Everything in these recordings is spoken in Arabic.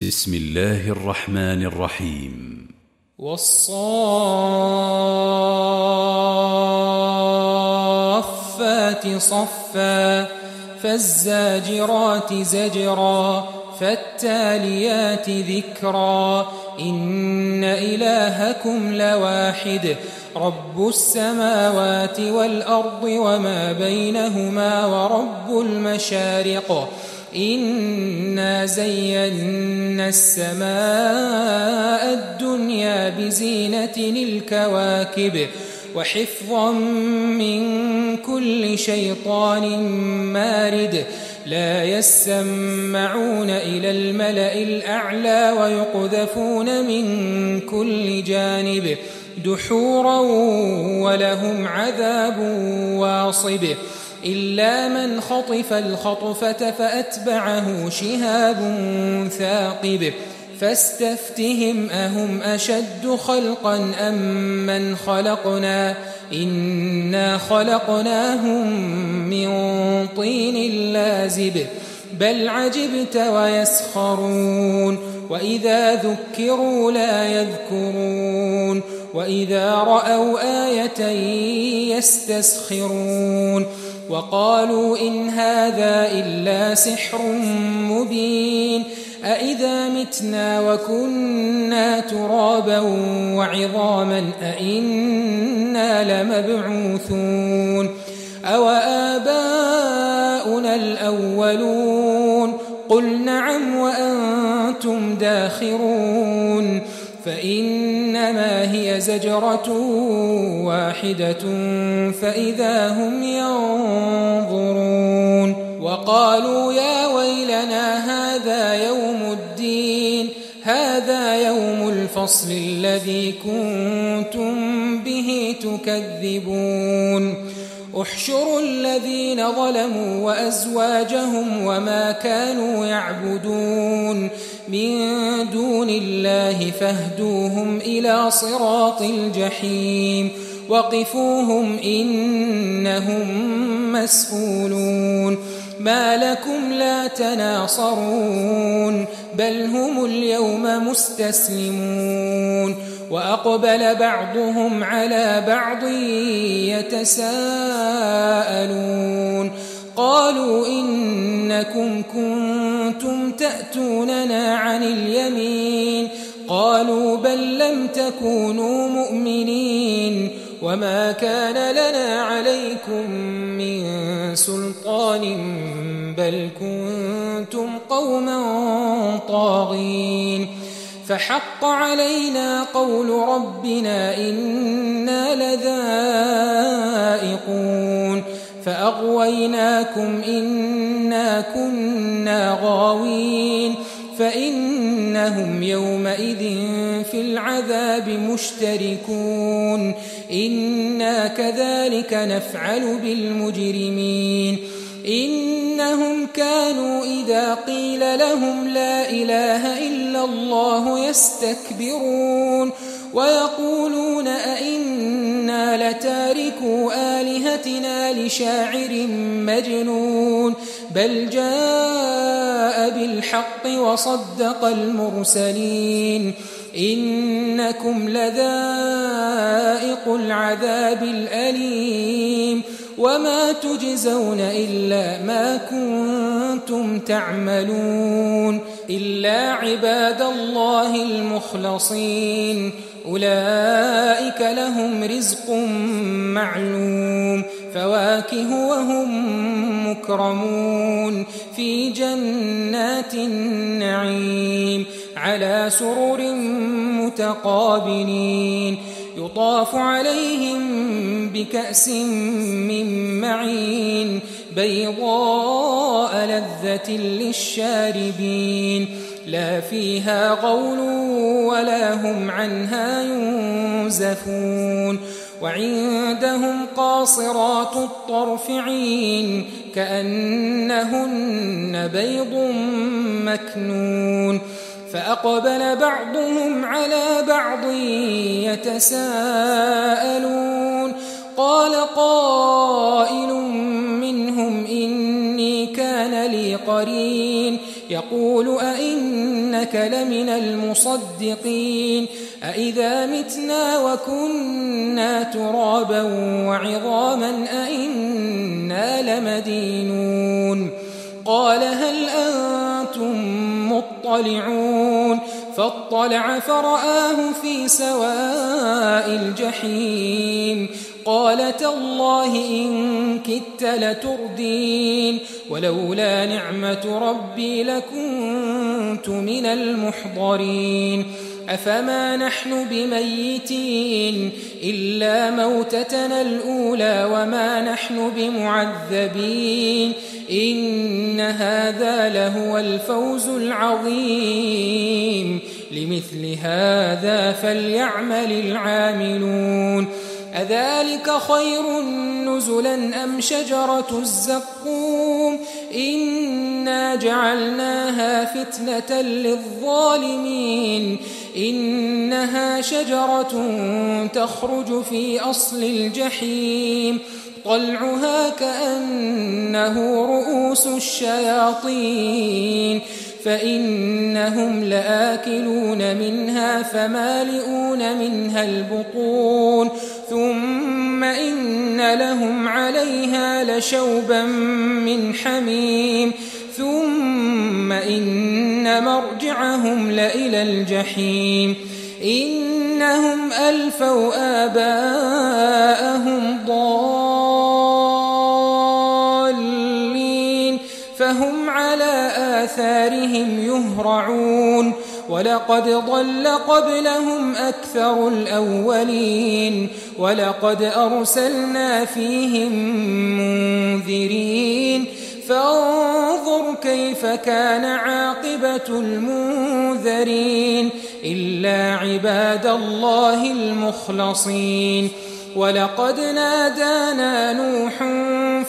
بسم الله الرحمن الرحيم. والصافات صفا فالزاجرات زجرا فالتاليات ذكرا إن إلهكم لواحد رب السماوات والأرض وما بينهما ورب المشارق إنا زينا السماء الدنيا بزينة الكواكب وحفظا من كل شيطان مارد لا يسمعون إلى الملأ الأعلى ويقذفون من كل جانب دحورا ولهم عذاب واصب إلا من خطف الخطفة فأتبعه شهاب ثاقب فاستفتهم أهم أشد خلقا أم من خلقنا إنا خلقناهم من طين لازب بل عجبت ويسخرون وإذا ذكروا لا يذكرون وإذا رأوا آية يستسخرون وقالوا إن هذا إلا سحر مبين أإذا متنا وكنا ترابا وعظاما أإنا لمبعوثون أو آباؤنا الأولون قل نعم وأنتم داخرون فإنما هي زجرة واحدة فإذا هم ينظرون وقالوا يا ويلنا هذا يوم الدين هذا يوم الفصل الذي كنتم به تكذبون احشروا الذين ظلموا وأزواجهم وما كانوا يعبدون من دون الله فاهدوهم إلى صراط الجحيم وقفوهم إنهم مسؤولون ما لكم لا تناصرون بل هم اليوم مستسلمون وأقبل بعضهم على بعض يتساءلون قالوا إنكم كنتم تأتوننا عن اليمين قالوا بل لم تكونوا مؤمنين وما كان لنا عليكم من سلطان بل كنتم قوما طاغين فحق علينا قول ربنا إنا لذائقون فأغويناكم إنا كنا غاوين فإنهم يومئذ في العذاب مشتركون إنا كذلك نفعل بالمجرمين إنهم كانوا إذا قيل لهم لا إله إلا الله يستكبرون ويقولون أئنا لتاركو آلهتنا لشاعر مجنون بل جاء بالحق وصدق المرسلين إنكم لذائق العذاب الأليم وما تجزون إلا ما كنتم تعملون إلا عباد الله المخلصين أولئك لهم رزق معلوم فواكه وهم مكرمون في جنات النعيم على سرر متقابلين يطاف عليهم بكأس من معين بيضاء لذة للشاربين لا فيها غول ولا هم عنها ينزفون وعندهم قاصرات الطرف عين كأنهن بيض مكنون فأقبل بعضهم على بعض يتساءلون قال قائل منهم إني كان لي قرين يقول أئنك لمن المصدقين أئذا متنا وكنا ترابا وعظاما أئنا لمدينون قال هل أنتم مطلعون فاطلع فرآه في سواء الجحيم قال تالله إن كدت لتردين ولولا نعمة ربي لكنت من المحضرين أفما نحن بميتين إلا موتتنا الأولى وما نحن بمعذبين إن هذا لهو الفوز العظيم لمثل هذا فليعمل العاملون أذلك خير نزلا أم شجرة الزقوم إنا جعلناها فتنة للظالمين إنها شجرة تخرج في أصل الجحيم طلعها كأنه رؤوس الشياطين فإنهم لآكلون منها فمالئون منها البطون ثم إن لهم عليها لشوبا من حميم ثم إن مرجعهم لإلى الجحيم إنهم ألفوا آباءهم ضالين فهم على آثارهم يهرعون ولقد ضل قبلهم أكثر الأولين ولقد أرسلنا فيهم منذرين فانظر كيف كان عاقبة المنذرين إلا عباد الله المخلصين ولقد نادانا نوح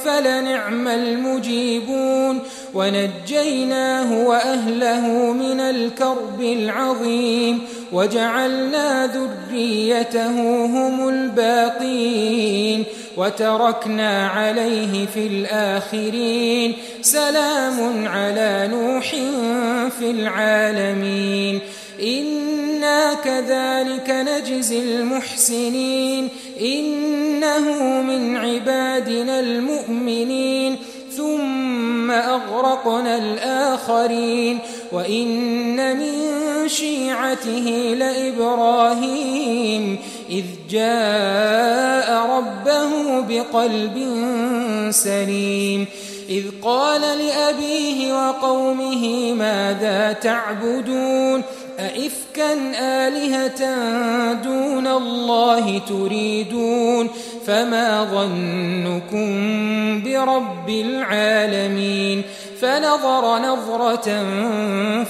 فلنعم المجيبون ونجيناه وأهله من الكرب العظيم وجعلنا ذريته هم الباقين وتركنا عليه في الآخرين سلام على نوح في العالمين إنا كذلك نجزي المحسنين إنه من عبادنا المؤمنين ثم أغرقنا الآخرين وإن من شيعته لإبراهيم إذ جاء ربه بقلب سليم إذ قال لأبيه وقومه ماذا تعبدون أئفكا آلهة دون الله تريدون فما ظنكم برب العالمين فنظر نظرة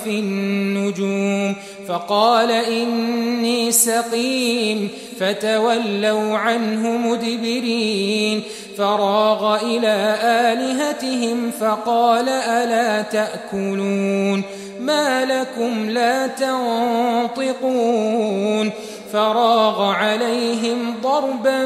في النجوم فقال إني سقيم فتولوا عنه مدبرين فراغ إلى آلهتهم فقال ألا تأكلون ما لكم لا تنطقون فراغ عليهم ضربا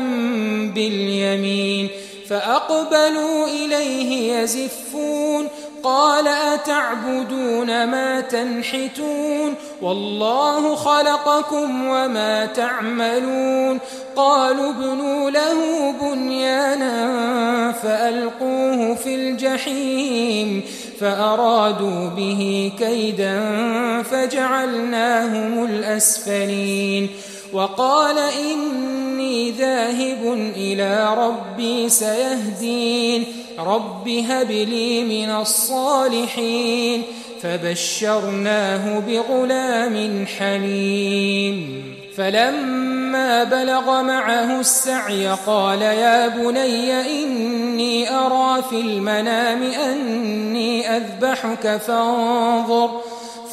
باليمين فأقبلوا إليه يزفون قال أتعبدون ما تنحتون والله خلقكم وما تعملون قالوا ابنوا له بنيانا فألقوه في الجحيم فأرادوا به كيدا فجعلناهم الأسفلين وقال إني ذاهب إلى ربي سيهدين رب هب لي من الصالحين فبشرناه بغلام حليم فلما بلغ معه السعي قال يا بني إني أرى في المنام أني أذبحك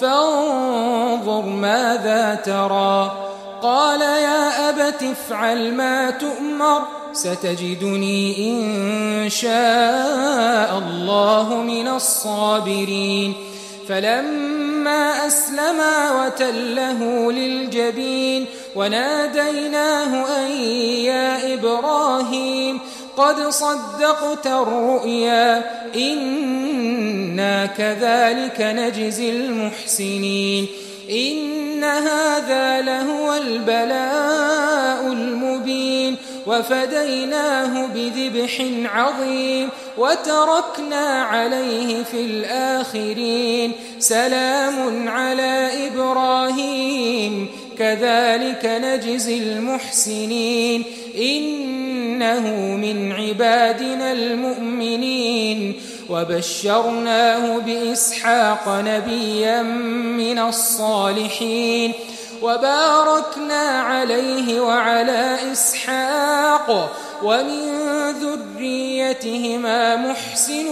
فانظر ماذا ترى قال يا أبت افعل ما تؤمر ستجدني إن شاء الله من الصابرين فلما أسلما وتله للجبين وناديناه أن يا إبراهيم قد صدقت الرؤيا إنا كذلك نجزي المحسنين إن هذا لهو البلاء المبين وفديناه بذبح عظيم وتركنا عليه في الآخرين سلام على إبراهيم كذلك نجزي المحسنين إنه من عبادنا المؤمنين وبشرناه بإسحاق نبيا من الصالحين وباركنا عليه وعلى إسحاق ومن ذريتهما محسن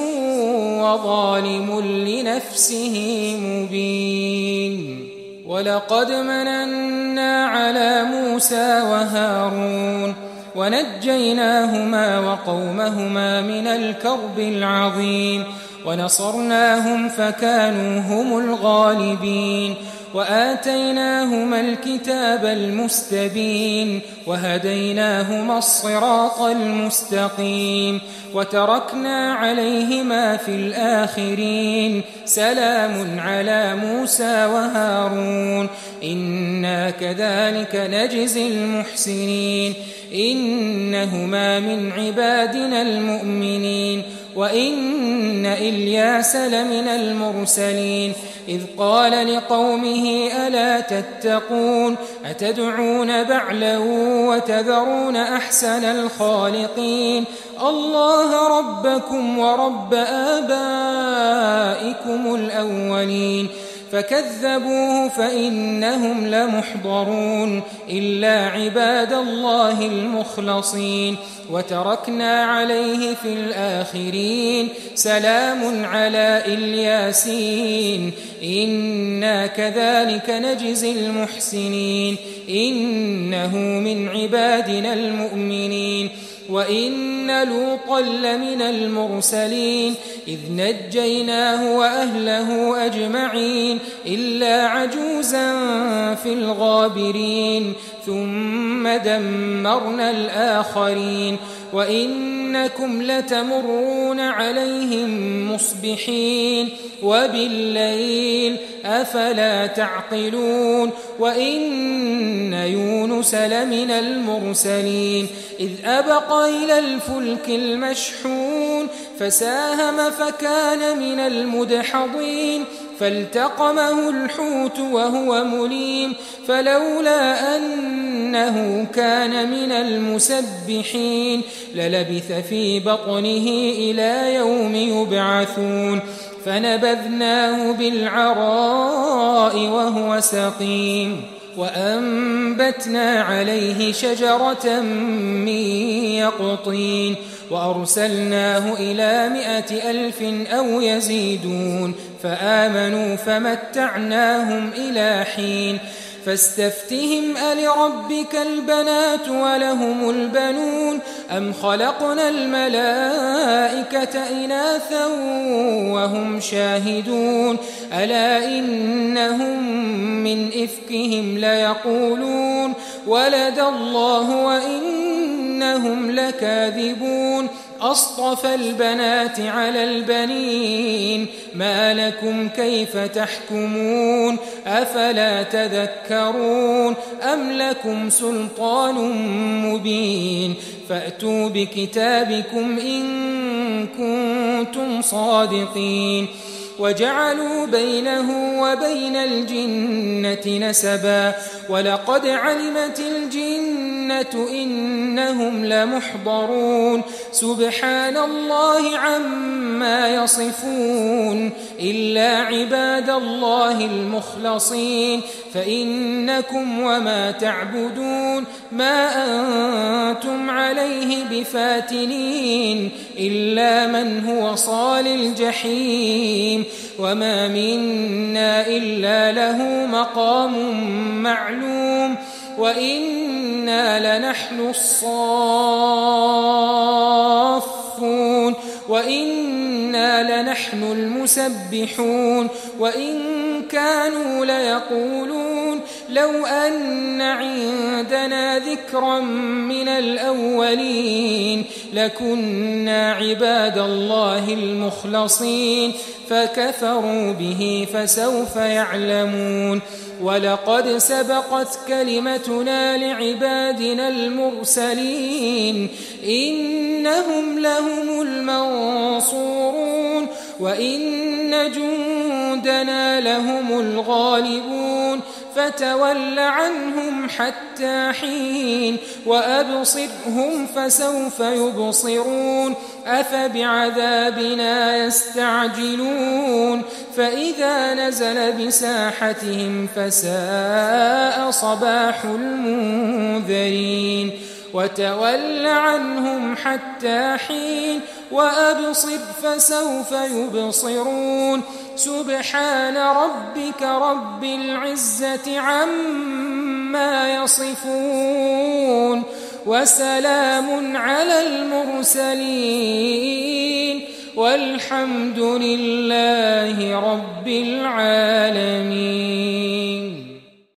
وظالم لنفسه مبين ولقد مننا على موسى وهارون ونجيناهما وقومهما من الكرب العظيم ونصرناهم فكانوا هم الغالبين وآتيناهما الكتاب المستبين وهديناهما الصراط المستقيم وتركنا عليهما في الآخرين سلام على موسى وهارون إنا كذلك نجزي المحسنين إنهما من عبادنا المؤمنين وإن إلياس لمن المرسلين إذ قال لقومه ألا تتقون أتدعون بعلا وتذرون أحسن الخالقين الله ربكم ورب آبائكم الأولين فكذبوه فإنهم لمحضرون إلا عباد الله المخلصين وتركنا عليه في الآخرين سلام على الياسين إنا كذلك نجزي المحسنين إنه من عبادنا المؤمنين وإن لوطا لمن المرسلين إذ نجيناه وأهله أجمعين إلا عجوزا في الغابرين ثم دمرنا الآخرين وإنكم لتمرون عليهم مصبحين وبالليل أفلا تعقلون وإن يونس لمن المرسلين إذ أبق إلى الفلك المشحون فساهم فكان من المدحضين فالتقمه الحوت وهو مليم فلولا أنه كان من المسبحين للبث في بطنه إلى يوم يبعثون فنبذناه بالعراء وهو سقيم وأنبتنا عليه شجرة من يقطين وأرسلناه إلى 100,000 أو يزيدون فآمنوا فمتعناهم إلى حين فاستفتهم ألربك البنات ولهم البنون أم خلقنا الملائكة إناثا وهم شاهدون ألا إنهم من إفكهم ليقولون ولد الله وإنهم لكاذبون أصطفى البنات على البنين ما لكم كيف تحكمون أفلا تذكرون أم لكم سلطان مبين فأتوا بكتابكم إن كنتم صادقين وجعلوا بينه وبين الجنة نسبا ولقد علمت الجنة إنهم لمحضرون سبحان الله عما يصفون إلا عباد الله المخلصين فإنكم وما تعبدون ما أنتم عليه بفاتنين إلا من هو صال الجحيم وما منا إلا له مقام معلوم وإنا لنحن الصافون وإنا لنحن المسبحون وإن كانوا ليقولون لو أن عندنا ذكرا من الأولين لكنا عباد الله المخلصين فكفروا به فسوف يعلمون ولقد سبقت كلمتنا لعبادنا المرسلين إنهم لهم المنصورون وإن جندنا لهم الغالبون فتول عنهم حتى حين وأبصرهم فسوف يبصرون أفبعذابنا يستعجلون فإذا نزل بساحتهم فساء صباح المنذرين وتول عنهم حتى حين وأبصر فسوف يبصرون سبحان ربك رب العزة عما يصفون وسلام على المرسلين والحمد لله رب العالمين.